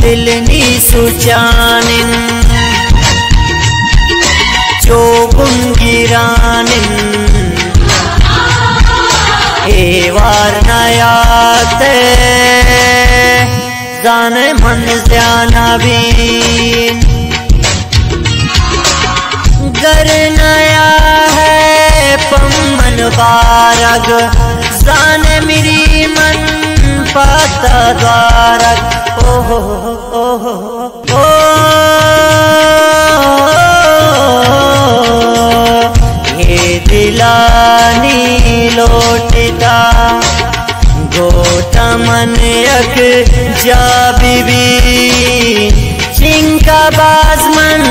दिलनी सुचानिन चोगुंगिरानिन एवार नयाते जाने मन ज़्यानाबीन गर नया है पम्मन बारग जाने मेरी मन पाता द्वारक ओहो ओहो ओ ये दिलानी लोटता गोटा मन यक जा बीबी चिंका बाजमन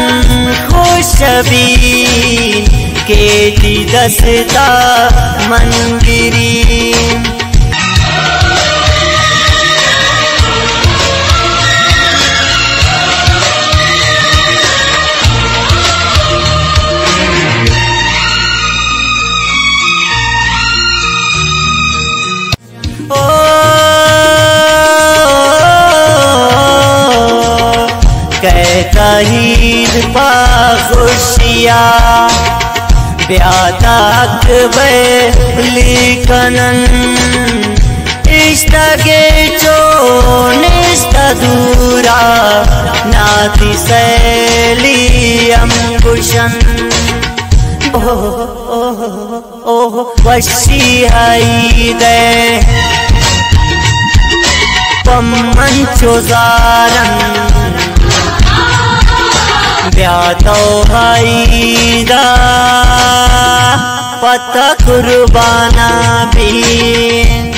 खुशबी केती दसता मंदिरी कहता पा खुशिया ब्यातक लिखनन इष्टगे चो निष्ठ दूरा नाति शैली अंकुशन ओह ओह ओह वशी हई दे पम्मन चोजारन ब्यातो हाईदा पता कुर्बाना भी